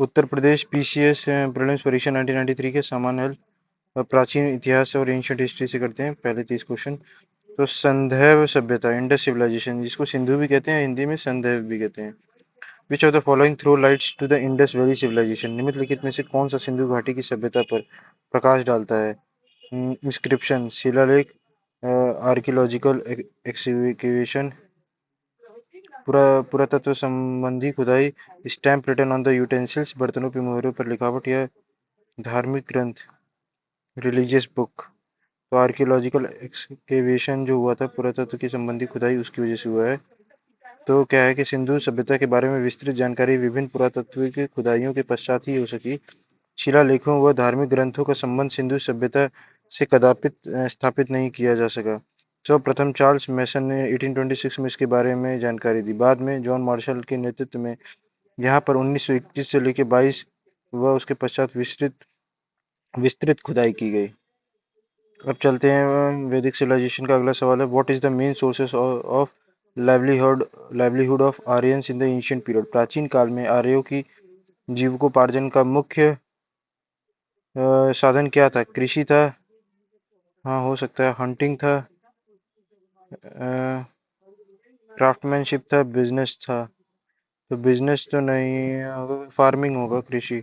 Uttar Pradesh PCS prelims परीक्षा 1993 के समान हल प्राचीन इतिहास और एंशियंट हिस्ट्री से करते हैं पहले 30 क्वेश्चन। तो संदैव सभ्यता इंडस सिविलाइजेशन जिसको सिंधु भी कहते हैं हिंदी में संदैव भी कहते हैं। Which of the following throw lights to the Indus valley civilisation निम्नलिखित में से कौन सा सिंधु घाटी की सभ्यता पर प्रकाश डालता है। इंस्क्रिप्शन शिलालेख आर्कियोलॉजिकल एक्सकेवेशन पुरातत्व संबंधी खुदाई stamp written on the utensils बर्तनों की मोहरों पर लिखावट या धार्मिक ग्रंथ रिलीजियस बुक। तो आर्कियोलॉजिकल एक्सकेवेशन जो हुआ था पुरातत्व की संबंधी खुदाई उसकी वजह से हुआ है। तो क्या है कि सिंधु सभ्यता के बारे में विस्तृत जानकारी विभिन्न पुरातात्विक खुदाइयों के पश्चात ही हो सकी। शिलालेखों व धार्मिक ग्रंथों का संबंध सिंधु सभ्यता से कदापि स्थापित नहीं किया जा सका। सर्वप्रथम चार्ल्स मैसन ने 1826 में इसके बारे में जानकारी दी। बाद में जॉन मार्शल के नेतृत्व में यहाँ पर 1921 से लेकर 22 व उसके पश्चात विस्तृत खुदाई की गई। अब चलते हैं वैदिक सिविलाइजेशन का अगला सवाल है what is the main sources of livelihood of Aryans in the ancient period. प्राचीन काल में आर्यों की जीविकोपार्जन का मुख्य साधन क्या था। कृषि था, हाँ हो सकता है, हंटिंग था, क्राफ्टमैनशिप था, बिजनेस था। तो बिजनेस तो नहीं होगा, फार्मिंग होगा, कृषि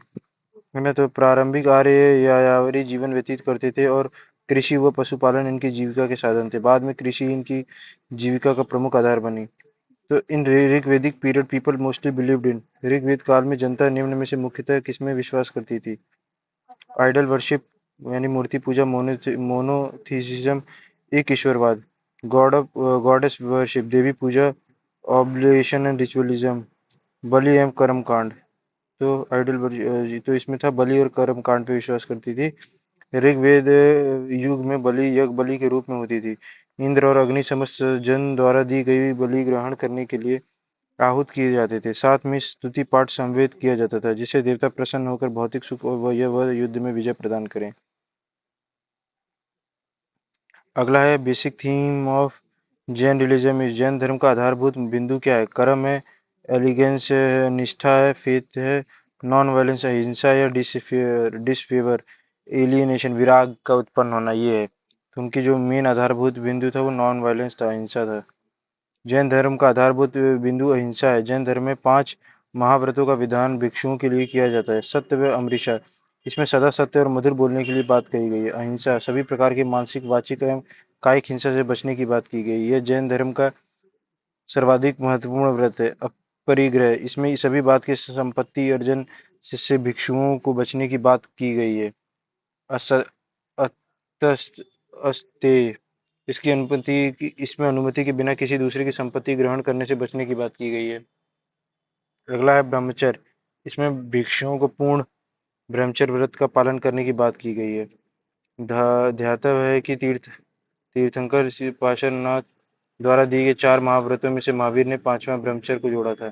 है ना। तो प्रारंभिक आर्य यायावरी जीवन व्यतीत करते थे और कृषि व पशुपालन इनकी जीविका के साधन थे। बाद में कृषि इनकी जीविका का प्रमुख आधार बनी। तो in Rigvedic period people mostly believed in Rigveda काल में जनता निम्न में से मुख्यतः किसमें विश्वास करती थी। आइडल वर्शिप यानी मूर्ति पूजा, मोनोथिसिज्म एक ईश्वरवाद, गॉडेस वर्शिप देवी पूजा, ऑब्लेशन एंड रिचुअलिज्म, बलि एवं कर्म कांड। तो तो इसमें था बलि और कर्म कांड पे विश्वास करती थी। ऋग्वेद युग में बलि यज्ञ बलि के रूप में होती थी। इंद्र और अग्नि समस्त जन द्वारा दी गई बलि ग्रहण करने के लिए आहूत किए जाते थे। साथ में स्तुति पाठ संवेद किया जाता था जिससे देवता प्रसन्न होकर भौतिक सुख और वह युद्ध में विजय प्रदान करें। अगला है basic theme of Jain religion. इस जैन धर्म का आधारभूत बिंदु क्या है। कर्म है, एलिगेंस है, निष्ठा है, फेथ है, नॉन वायलेंस अहिंसा या डिसफेवर एलियनेशन विराग का उत्पन्न होना, ये है। तो उनकी जो मेन आधारभूत बिंदु था वो नॉन वायलेंस था, अहिंसा था। जैन धर्म का आधारभूत बिंदु अहिंसा है। जैन धर्म में 5 महाव्रतों का विधान भिक्षुओं के लिए किया जाता है। सत्य व अमृषा, इसमें सदा सत्य और मधुर बोलने के लिए बात कही गई है। अहिंसा, सभी प्रकार की मानसिक, वाचिक एवं कायिक हिंसा से बचने की बात की गई है। यह जैन धर्म का सर्वाधिक महत्वपूर्ण व्रत है। अपरिग्रह, इसमें सभी बात की संपत्ति अर्जन से भिक्षुओं को बचने की बात की गई है। अस अतस्त अस्तेय, इसमें अनुमति के बिना किसी दूसरे की संपत्ति ग्रहण करने से बचने की बात की गई है। अगला है ब्रह्मचर्य, इसमें भिक्षुओं को पूर्ण ब्रह्मचर्य व्रत का पालन करने की बात की गई है। ध्यातव्य है कि तीर्थंकर श्री पार्श्वनाथ द्वारा दिए गए 4 महाव्रतों में से महावीर ने 5वां ब्रह्मचर्य को जोड़ा था।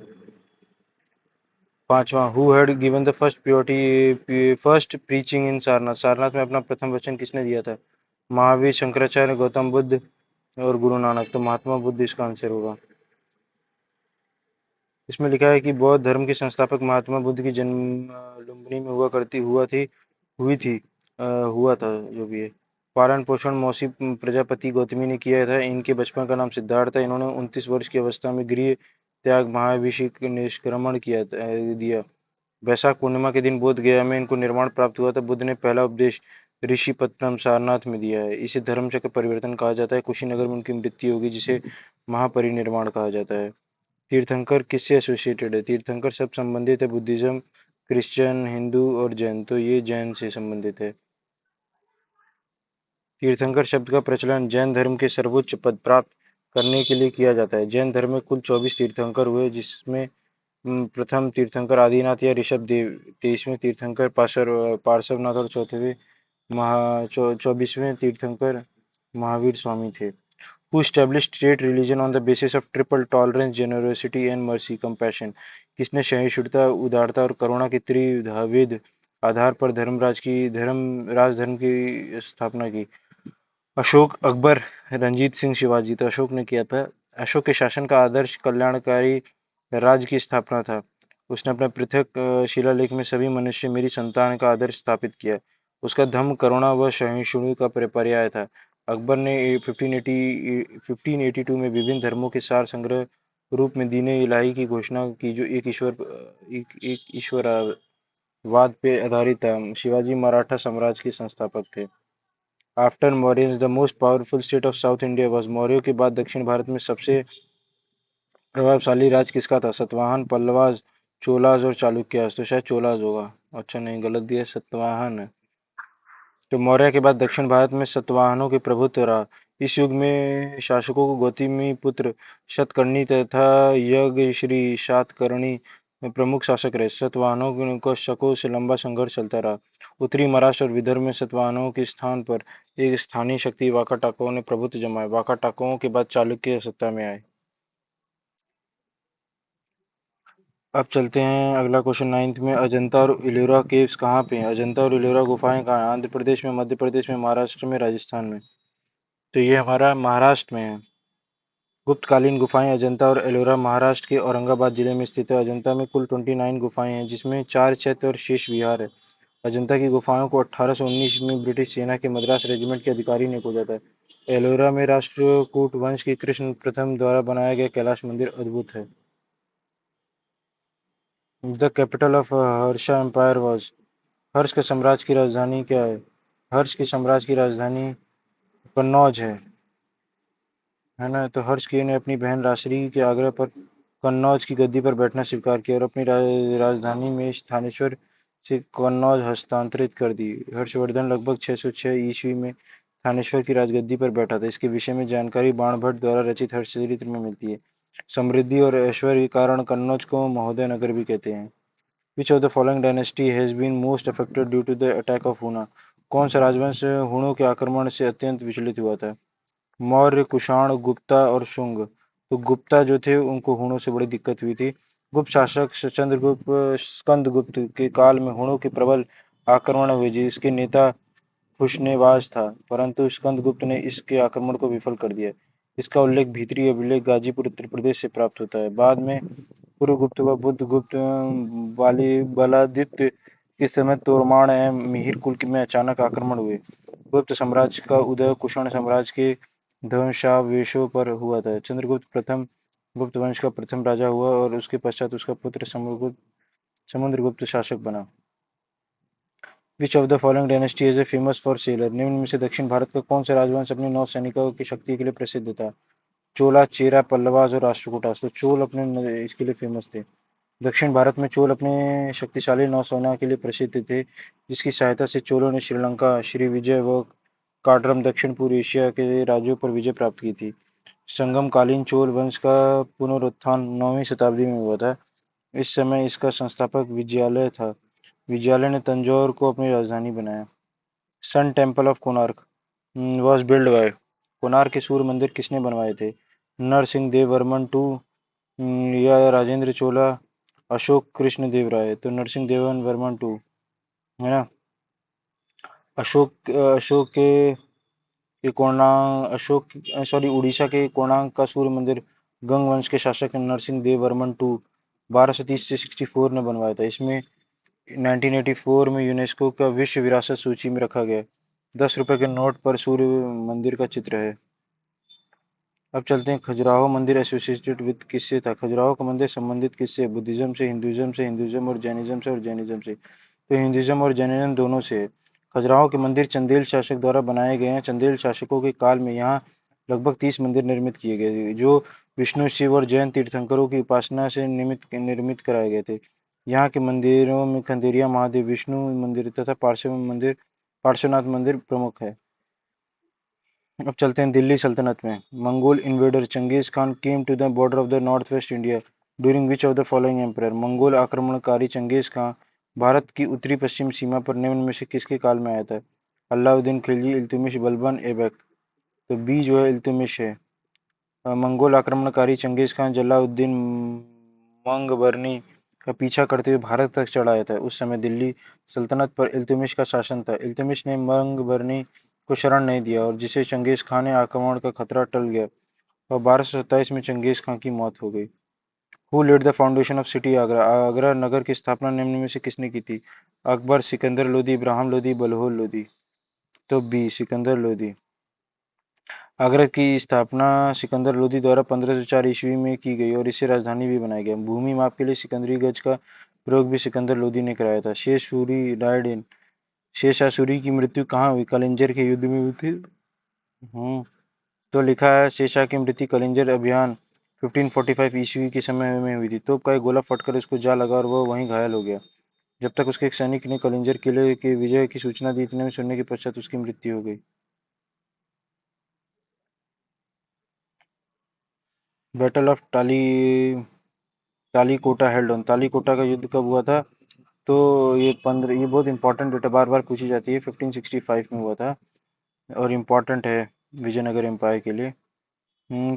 5वां, who had given the first preaching in Sarnath. Sarnath में अपना प्रथम वचन किसने दिया था। महावीर, शंकराचार्य, गौतम बुद्ध और गुरु नानक। तो महात्मा बुद्ध इसका आंसर होगा। इसमें लिखा है कि बौद्ध धर्म के संस्थापक महात्मा बुद्ध की जन्म लुम्बिनी में हुई थी हुआ था जो भी है। पालन पोषण मौसी प्रजापति गौतमी ने किया था। इनके बचपन का नाम सिद्धार्थ था। इन्होंने 29 वर्ष की अवस्था में गृह त्याग महाभिषेक निष्क्रमण दिया। वैशाख पूर्णिमा के दिन बोध गया में इनको निर्वाण प्राप्त हुआ था। बुद्ध ने पहला उपदेश ऋषिपत्तनम सारनाथ में दिया है। इसे धर्म चक्र परिवर्तन कहा जाता है। कुशीनगर में उनकी मृत्यु होगी जिसे महापरिनिर्वाण कहा जाता है। तीर्थंकर किससे एसोसिएटेड है। तीर्थंकर सब संबंधित है, बुद्धिज्म, क्रिश्चियन, हिंदू और जैन। तो ये जैन से संबंधित है। तीर्थंकर शब्द का प्रचलन जैन धर्म के सर्वोच्च पद प्राप्त करने के लिए किया जाता है। जैन धर्म में कुल 24 तीर्थंकर हुए जिसमें प्रथम तीर्थंकर आदिनाथ या ऋषभ देव, 23वें तीर्थंकर पार्श्वनाथ और 24वें तीर्थंकर महावीर स्वामी थे। Who established state religion on the basis of triple tolerance, generosity and mercy, compassion? किसने सहिष्णुता, उदारता और करुणा के त्रिविध आधार पर राज धर्म की स्थापना की। अशोक, अकबर, रंजीत सिंह, शिवाजी। तो अशोक ने किया था। अशोक के शासन का आदर्श कल्याणकारी राज्य की स्थापना था। उसने अपने पृथक शिलालेख में सभी मनुष्य मेरी संतान का आदर्श स्थापित किया। उसका धम्म करुणा व सहिष्णुता का पर्याय था। अकबर ने 1582 में विभिन्न धर्मों के सार संग्रह रूप में दीन इलाही की घोषणा की, जो एक ईश्वरवाद पे आधारित था। शिवाजी मराठा साम्राज्य के संस्थापक थे। After Mauryans the most powerful state of South India was. मौर्यों के बाद दक्षिण भारत में सबसे प्रभावशाली राज्य किसका था? सतवाहन, पल्लवाज, चोलाज और चालुक्याज। तो शायद चोलाज होगा। अच्छा नहीं, गलत दिया, सतवाहन है। तो मौर्य के बाद दक्षिण भारत में सतवाहनों के प्रभुत्व रहा। इस युग में शासकों को गौतमी पुत्र शतकर्णी तथा यज्ञश्री सातकर्णी प्रमुख शासक रहे। सतवाहनों का शकों से लंबा संघर्ष चलता रहा। उत्तरी महाराष्ट्र और विदर्भ में सतवाहनों के स्थान पर एक स्थानीय शक्ति वाकाटाकों ने प्रभुत्व जमाया। वाकाटाकों के बाद चालुक्य सत्ता में आए। अब चलते हैं अगला क्वेश्चन नाइन्थ में। अजंता और इलोरा केव्स कहाँ पे हैं? अजंता और इलोरा गुफाएं कहाँ हैं? आंध्र प्रदेश में, मध्य प्रदेश में, महाराष्ट्र में, राजस्थान में। तो ये हमारा महाराष्ट्र में है। गुप्तकालीन गुफाएं। अजंता और एलोरा महाराष्ट्र के औरंगाबाद जिले में स्थित है। अजंता में कुल 29 गुफाएं हैं, जिसमें 4 चैत्य और शेष विहार है। अजंता की गुफाओं को 1819 में ब्रिटिश सेना के मद्रास रेजिमेंट के अधिकारी ने खोजा था। एलोरा में राष्ट्रकूट वंश के कृष्ण प्रथम द्वारा बनाया गया कैलाश मंदिर अद्भुत है। The capital of Harsha empire was. Harsha के साम्राज्य की राजधानी क्या है? हर्ष के साम्राज्य की राजधानी कन्नौज है ना। तो हर्षकीय ने अपनी बहन राजश्री के आग्रह पर कन्नौज की गद्दी पर बैठना स्वीकार किया और अपनी राजधानी में स्थानेश्वर से कन्नौज हस्तांतरित कर दी। हर्षवर्धन लगभग 606 ईस्वी में थानेश्वर की राजगद्दी पर बैठा था। इसके विषय में जानकारी बाणभट्ट द्वारा रचित हर्षचरित्र में मिलती है। समृद्धि और ऐश्वर्य के कारण कन्नौज को महोदय नगर भी कहते हैं। Which of the following dynasty has been most affected due to the attack of Huna? कौन सा राजवंश हुणों के आक्रमण से अत्यंत विचलित हुआ था? मौर्य, कुषाण, गुप्ता और शुंग। तो गुप्ता जो थे उनको हुणों से बड़ी दिक्कत हुई थी। गुप्त शासक चंद्रगुप्त स्कंदगुप्त के काल में हुणों के प्रबल आक्रमण हुए, जिसके नेता खुशनेवाज था, परंतु स्कंदगुप्त ने इसके आक्रमण को विफल कर दिया। इसका उल्लेख भीतरी अभिलेख गाजीपुर उत्तर प्रदेश से प्राप्त होता है। बाद में पुरुगुप्त व बुद्धगुप्त बलादित्य के समय तोरमाण एवं मिहिर कुल में अचानक आक्रमण हुए। गुप्त साम्राज्य का उदय कुषाण साम्राज्य के ध्वंसावशेषों पर हुआ था। चंद्रगुप्त प्रथम गुप्त वंश का प्रथम राजा हुआ और उसके पश्चात उसका पुत्र समुद्रगुप्त शासक बना। विच of the following dynasty is a famous for seller? निम्न में से दक्षिण भारत का कौन सा राजवंश अपने नौसैनिकों की शक्ति के लिए प्रसिद्ध था? चोला, चेरा, पल्लवाज और राष्ट्रकूटास। तो चोल अपने इसके लिए फेमस थे। दक्षिण भारत में चोल अपने शक्तिशाली नौसेना के लिए प्रसिद्ध थे, जिसकी सहायता से चोलों ने श्रीलंका, श्रीविजय व काटरम दक्षिण पूर्व एशिया के राज्यों पर विजय प्राप्त की थी। संगमकालीन चोल वंश का पुनरुत्थान 9वीं शताब्दी में हुआ था। इस समय इसका संस्थापक विजयालय था। विजयालय ने तंजौर को अपनी राजधानी बनाया। Sun temple of Konark was build by. Konark के सूर्य मंदिर किसने बनवाए थे? नरसिंह देव वर्मन टू या राजेंद्र चोला, अशोक कृष्ण देव राय। तो नरसिंह देवन वर्मन टू, है ना। अशोक के कोणार्क, उड़ीसा के कोणार्क का सूर्य मंदिर गंग वंश के शासक नरसिंह देव वर्मन टू 1230 से 64 ने बनवाया था। इसमें 1984 में यूनेस्को का विश्व विरासत सूची में रखा गया। 10 रुपए के नोट पर सूर्य मंदिर का चित्र है। अब चलते हैं, खजुराहो मंदिर एसोसिएटेड विद किससे था? खजुराहो का मंदिर संबंधित किससे? बुद्धिज्म से, हिंदुज्म और जैनिज्म से। तो हिंदुज्म और जैनिज्म दोनों से है। खजुराहो के मंदिर चंदेल शासक द्वारा बनाए गए हैं। चंदेल शासकों के काल में यहाँ लगभग 30 मंदिर निर्मित किए गए थे, जो विष्णु, शिव और जैन तीर्थंकरों की उपासना से निर्मित कराए गए थे। यहाँ के मंदिरों में खंडेरिया महादेव, विष्णु मंदिर तथा पार्श्वनाथ मंदिर प्रमुख है। अब चलते हैं दिल्ली सल्तनत में। Mongol invader Genghis Khan came to the border of the north west India during which of the following emperor? Mongol आक्रमणकारी चंगेज खान भारत की उत्तरी पश्चिम सीमा पर निम्न में से किसके काल में आया था? अलाउद्दीन खिलजी, इल्तुतमिश, बलबन ऐबक। तो बी जो है इल्तुतमिश है। मंगोल आक्रमणकारी चंगेज खान जलालुद्दीन मंगबरनी का पीछा करते हुए भारत तक चढ़ आया था। उस समय दिल्ली सल्तनत पर इल्तुतमिश का शासन था। इल्तुतमिश ने मंगबरनी को शरण नहीं दिया और जिससे चंगेज खान ने आक्रमण का खतरा टल गया और 1227 में चंगेज खान की मौत हो गई। Who laid the foundation of city Agra? Agra नगर की स्थापना निम्न में से किसने की थी? अकबर, सिकंदर लोदी, इब्राहिम लोदी, बलहोर लोदी। तो बी, सिकंदर लोदी। आगरा की स्थापना सिकंदर लोदी द्वारा 1504 ईस्वी में की गई और इसे राजधानी भी बनाया गया। भूमि माप के लिए सिकंदरी गज का प्रयोग भी सिकंदर लोदी ने कराया था। शेरशाह सूरी की मृत्यु कहाँ हुई? कलिंजर के युद्ध में हुई थी। हम्म तो लिखा है शेरशाह की मृत्यु कलिंजर अभियान 1545 ईस्वी के समय में हुई थी। तोप का एक गोला फटकर उसको जा लगा और वह वहीं घायल हो गया। जब तक उसके एक सैनिक ने कलिंजर किले के विजय की सूचना दी, इतने में सुनने के पश्चात उसकी मृत्यु हो गई। Battle of Talikota held on. Talikota का युद्ध कब हुआ था? तो ये बहुत इंपॉर्टेंट डेटा बार बार पूछी जाती है। 1565 में हुआ था और इम्पोर्टेंट है विजयनगर एम्पायर के लिए।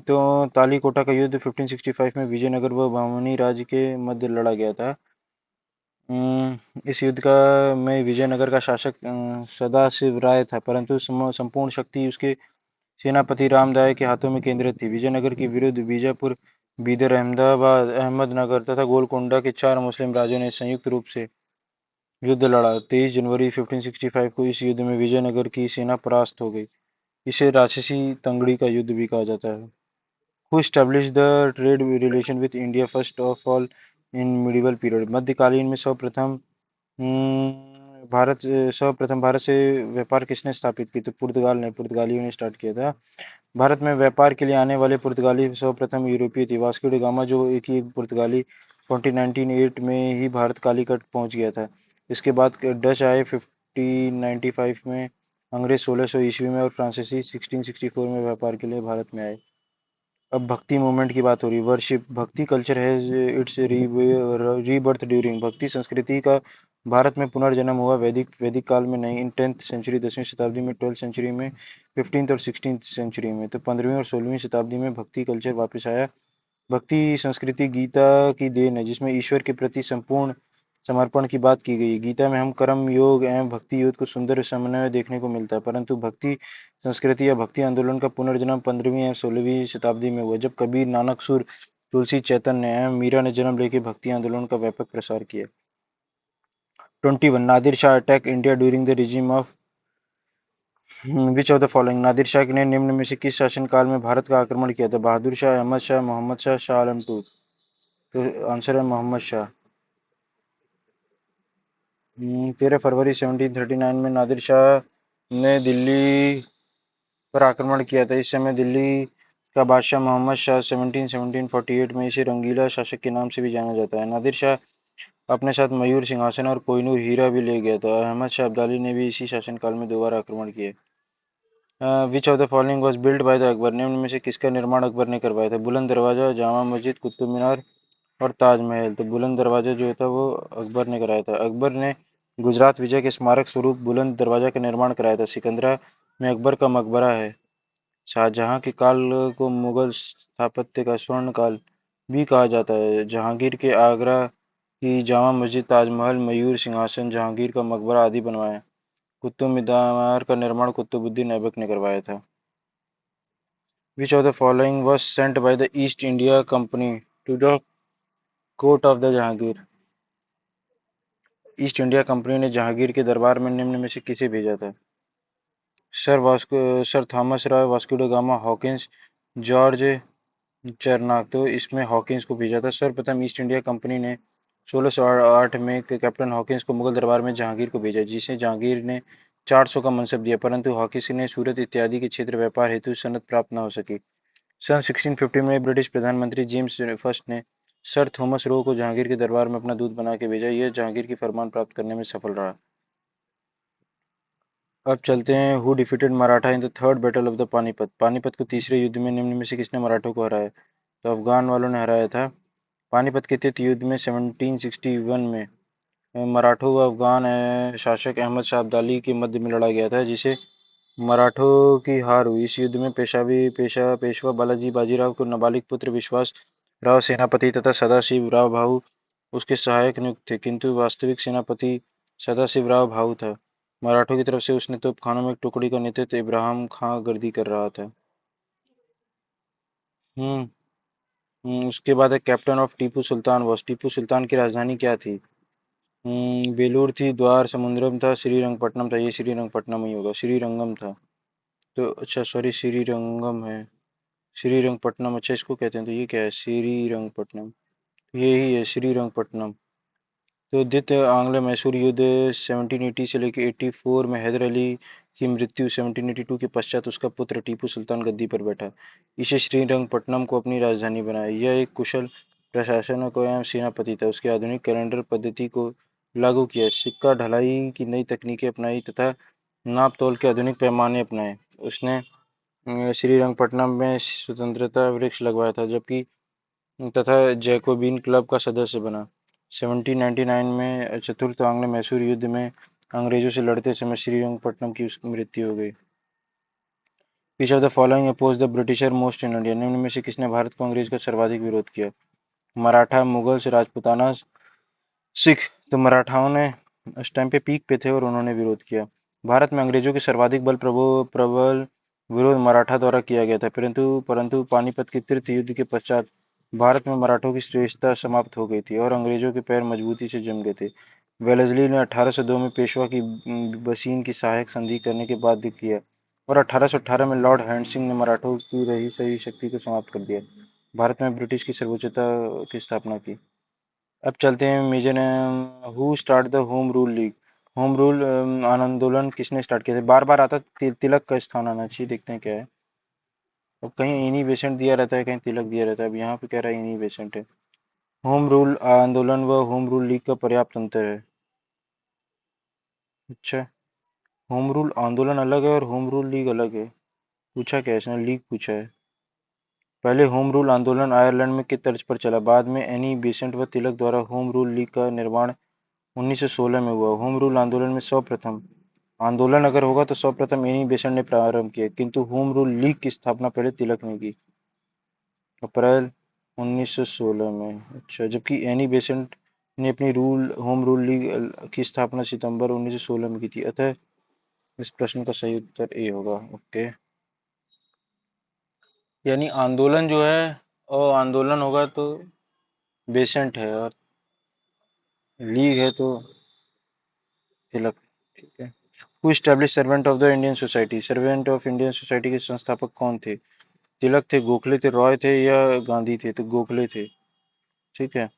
तो तालीकोटा का युद्ध 1565 में विजयनगर व बहमनी राज्य के मध्य लड़ा गया था। इस युद्ध का में विजयनगर का शासक सदाशिव राय था, परंतु संपूर्ण शक्ति उसके सेनापति रामदाय के हाथों में केंद्रित थी। विजयनगर के विरुद्ध बीजापुर, बीदर, अहमदाबाद, अहमदनगर तथा गोलकोंडा के 4 मुस्लिम राजाओं ने संयुक्त रूप से युद्ध लड़ा। 23 जनवरी 1565 को इस युद्ध में विजयनगर की सेना परास्त हो गई। इसे राक्षसी तंगड़ी का युद्ध भी कहा जाता है। Who established the trade relation with India first of all in medieval period? मध्यकालीन में सर्वप्रथम भारत से व्यापार किसने स्थापित की? तो पुर्तगालियों ने स्टार्ट किया था। भारत में व्यापार के लिए आने वाले पुर्तगाली सर्वप्रथम यूरोपीय थे। वास्को डी गामा जो एक पुर्तगाली 1498 में ही भारत कालीकट पहुंच गया था। इसके बाद डच आए 1595 में, अंग्रेज 1600 ईस्वी में और फ्रांसीसी 1664 में व्यापार के लिए भारत में आए। अब भक्ति मूवमेंट की बात हो रही है। वर्शिप भक्ति कल्चर है इट्स रीबर्थ ड्यूरिंग। भक्ति संस्कृति का भारत में पुनर्जन्म हुआ वैदिक वैदिक काल में नहीं, इन 10th सेंचुरी 10वीं शताब्दी में, 12th सेंचुरी में, 15th और 16th सेंचुरी में। तो 15वीं और 16वीं शताब्दी में भक्ति कल्चर वापस आया। भक्ति संस्कृति गीता की देन है, जिसमें ईश्वर के प्रति संपूर्ण समर्पण की बात की गई है। गीता में हम कर्म योग एवं भक्ति योग को सुंदर समन्वय देखने को मिलता है, परंतु भक्ति संस्कृति या भक्ति आंदोलन का पुनर्जन्म 15वीं एवं 16वीं शताब्दी में हुआ, जब कबीर, नानक सुर, तुलसी, चैतन्य एवं मीरा ने जन्म लेके भक्ति आंदोलन का व्यापक प्रसार किया। 21 Nadir Shah attack India during the regime of which of the following? Nadir Shah ने निम्न में से किस शासनकाल में भारत का आक्रमण किया था? बहादुर शाह, अहमद शाह, मोहम्मद शाह, शाह आलम टू। तो आंसर है मोहम्मद शाह। 13 फरवरी 1739 में नादिर शाह ने दिल्ली पर आक्रमण किया था। इस समय दिल्ली का बादशाह मोहम्मद शाह 1748 में इसे रंगीला शासक के नाम से भी जाना जाता है। नादिर शाह अपने साथ मयूर सिंहासन और कोहिनूर हीरा भी ले गया था। अहमद शाह अब्दाली ने भी इसी शासनकाल में 2 बार आक्रमण किए। विच of the following was built by the Akbar? निम्न में से किसका निर्माण अकबर ने करवाया था? बुलंद दरवाजा, जामा मस्जिद, कुतुब मीनार और ताजमहल। तो बुलंद दरवाजा जो था वो अकबर ने कराया था। अकबर ने गुजरात विजय के स्मारक स्वरूप बुलंद दरवाजा का निर्माण कराया था। सिकंदरा में अकबर का मकबरा है। शाहजहां के काल को मुगल स्थापत्य का स्वर्ण काल भी कहा जाता है। जहांगीर के आगरा की जामा मस्जिद, ताजमहल, मयूर सिंहासन, जहांगीर का मकबरा आदि बनवाए। कुतुब मीनार का निर्माण कुतुबुद्दीन ऐबक ने करवाया था। Which of the following was sent by the East India Company to the court of the Jahangir? East India company ने जहांगीर के दरबार में निम्न में से किसे भेजा था? Sir Thomas Roy, Vasco da Gama, Hawkins, George चरनाक। तो इसमें हॉकिंस को भेजा था। सर्वप्रथम ईस्ट इंडिया कंपनी ने 1608 में कैप्टन हॉकिंस को मुगल दरबार में जहांगीर को भेजा, जिसे जहांगीर ने 400 का मनसब दिया, परंतु हॉकिंस ने सूरत इत्यादि के क्षेत्र व्यापार हेतु सनद प्राप्त न हो सकी। सन 1650 में ब्रिटिश प्रधानमंत्री जेम्स फर्स्ट ने सर थॉमस रो को जहांगीर के दरबार में अपना दूत बना के भेजा। यह जहांगीर की फरमान प्राप्त करने में सफल रहा। अब चलते हैं who defeated Maratha in the third battle of the Panipat? Panipat को तीसरे युद्ध में निम्न में से किसने मराठों को हराया? तो अफगान वालों ने हराया था। पानीपत के तृतीय युद्ध में 1761 में मराठों व अफगान शासक अहमद शाह अब्दाली के मध्य में लड़ा गया था, जिसे मराठों की हार हुई। इस युद्ध में पेशवा बालाजी बाजीराव को नाबालिग पुत्र विश्वास राव सेनापति तथा सदाशिव राव भाऊ उसके सहायक नियुक्त थे, किंतु वास्तविक सेनापति सदाशिव राव भाऊ था। मराठों की तरफ से उसने तोपखानों में एक टुकड़ी का नेतृत्व इब्राहिम खां गर्दी कर रहा था। हम्म उसके बाद है captain of Tipu Sultan was, Tipu Sultan की राजधानी क्या थी? बेलूर थी, द्वार समुद्रम था, श्रीरंगपट्टनम था। ये श्रीरंगपट्टनम ही होगा, श्रीरंगम था। तो अच्छा सॉरी, श्रीरंगम है। श्रीरंगपट्टनम, अच्छा इसको कहते हैं, तो ये क्या है? श्रीरंगपट्टनम, यही है श्रीरंगपट्टनम। तो द्वितीय आंग्ल मैसूर युद्ध 1780 से लेकर 84 में हैदर अली की मृत्यु 1782 के पश्चात उसका पुत्र टीपू सुल्तान गद्दी पर बैठा। इसे श्रीरंगपट्टनम को अपनी राजधानी बनाया। यह एक कुशल प्रशासक एवं सेनापति था। उसके आधुनिक कैलेंडर पद्धति को लागू किया, सिक्का ढलाई की नई तकनीकें अपनाई तथा नाप तोल के आधुनिक पैमाने अपनाए। उसने श्रीरंगपट्टनम में स्वतंत्रता वृक्ष लगवाया था, जबकि तथा जैकोबिन क्लब का सदस्य बना। 1799 में चतुर्थ आंग्ल मैसूर युद्ध में अंग्रेजों से लड़ते समय श्रीरंगपट्टनम की उसकी मृत्यु हो गई। Which of the following oppose the Britisher most in India? निम्न में से किसने भारत को अंग्रेज का सर्वाधिक विरोध किया? मराठा, मुगल, राजपूताना, सिख। तो मराठाओं ने उस टाइम पे पीक पे थे और उन्होंने विरोध किया। भारत में अंग्रेजों के सर्वाधिक प्रबल विरोध मराठा द्वारा किया गया था, परंतु परंतु पानीपत के तृतीय युद्ध के पश्चात भारत में मराठों की श्रेष्ठता समाप्त हो गई थी और अंग्रेजों के पैर मजबूती से जम गए थे। वेलेस्ली ने 1802 में पेशवा की बसीन की सहायक संधि करने के बाद किया और 1818 में लॉर्ड हैंडसिंग ने मराठों की रही सही शक्ति को समाप्त कर दिया। भारत में ब्रिटिश की सर्वोच्चता की स्थापना की। अब चलते हैं major. Who start the home rule league? Home rule आंदोलन किसने स्टार्ट किया था? बार बार आता तिलक का स्थान आना चाहिए, देखते हैं क्या है। अब कहीं इनी बेसेंट दिया रहता है, कहीं तिलक दिया रहता है, अब यहाँ पे कह रहा है इनी बेसेंट है। होम रूल आंदोलन व होम रूल लीग का पर्याप्त अंतर है। अच्छा, होम रूल आंदोलन अलग है और होम रूल लीग अलग है। पूछा क्या है इसने? लीग पूछा है। पहले होम रूल आंदोलन आयरलैंड में किस तर्ज पर चला? बाद में एनी बेसेंट व तिलक द्वारा होम रूल लीग का निर्माण 1916 में हुआ। होम रूल आंदोलन में सर्वप्रथम आंदोलन अगर होगा तो सर्वप्रथम एनी बेसेंट ने प्रारंभ किया, किंतु होम रूल लीग की स्थापना पहले तिलक ने की, अप्रैल 1916 में। अच्छा, जबकि एनी बेसेंट ने अपनी होम रूल लीग की स्थापना सितंबर 1916 में की थी। अतः इस प्रश्न का सही उत्तर ए होगा। ओके, यानी आंदोलन जो है और आंदोलन होगा तो बेसेंट है और लीग है तो तिलक। ठीक है। Who establish servant of the Indian society? Servant of Indian society के संस्थापक कौन थे? तिलक थे, गोखले थे, रॉय थे या गांधी थे? तो गोखले थे। ठीक है।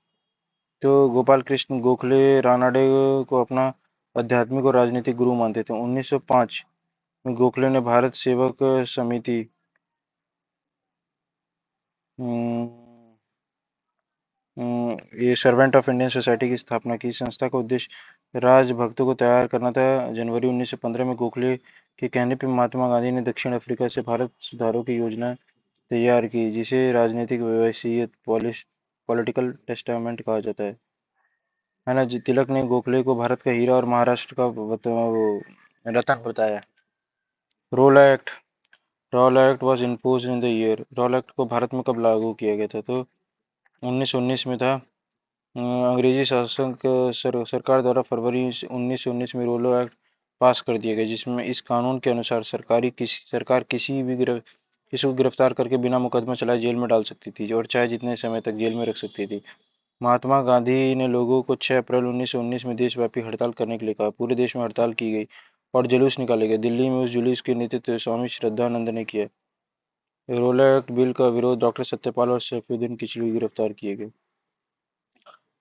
तो गोपाल कृष्ण गोखले रानाडे को अपना आध्यात्मिक और राजनीतिक गुरु मानते थे। 1905 में गोखले ने भारत सेवक समिति अम, ये सर्वेंट ऑफ इंडियन सोसाइटी की स्थापना की। संस्था का उद्देश्य राजभक्तों को तैयार करना था। जनवरी 1915 में गोखले के कहने पर महात्मा गांधी ने दक्षिण अफ्रीका से भारत सुधारों की योजना तैयार की, जिसे राजनीतिक वसीयत पॉलिटिकल टेस्टामेंट कहा जाता है ना जी। तिलक ने गोखले को भारत का हीरा और महाराष्ट्र का रतन बताया। Rowlatt act Rowlatt act was impose in the year? Rowlatt act को भारत में कब लागू किया गया था? तो 1919 में था। अंग्रेजी शासन सरकार द्वारा फरवरी 1919 में रोलो एक्ट पास कर दिया गया, जिसमें इस कानून के अनुसार सरकार किसी को गिरफ्तार करके बिना मुकदमा चलाए जेल में डाल सकती थी और चाहे जितने समय तक जेल में रख सकती थी। महात्मा गांधी ने लोगों को 6 अप्रैल 1919 में देशव्यापी हड़ताल करने के लिए कहा। पूरे देश में हड़ताल की गई और जुलूस निकाले गए। दिल्ली में उस जुलूस के नेतृत्व स्वामी श्रद्धानंद ने किया। रोला एक्ट बिल का विरोध डॉक्टर सत्यपाल और सैफुद्दीन किचलू गिरफ्तार किए गए।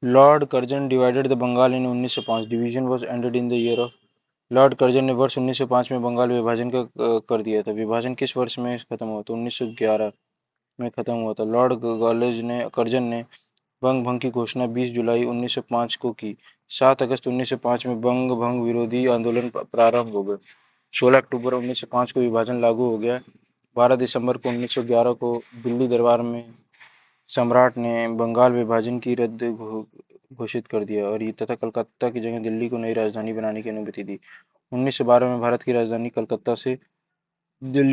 Lord Curzon divided the Bengal in 1905। Division was ended in the year of? Lord Curzon ने वर्ष 1905 में बंगाल विभाजन का कर दिया था। विभाजन किस वर्ष में खत्म हुआ? तो 1911 में खत्म हुआ था। लॉर्ड कर्जन ने बंग भंग की घोषणा 20 जुलाई 1905 को की। 7 अगस्त 1905 में बंग भंग विरोधी आंदोलन प्रारंभ हो गए। 16 अक्टूबर 1905 को विभाजन लागू हो गया। 12 दिसंबर को 1911 को दिल्ली दरबार में सम्राट ने बंगाल विभाजन की रद्द घोषित कर दिया और ये तथा कलकत्ता की जगह दिल्ली को नई राजधानी बनाने की अनुमति दी। 1912 में भारत की राजधानी कलकत्ता से दिल्ली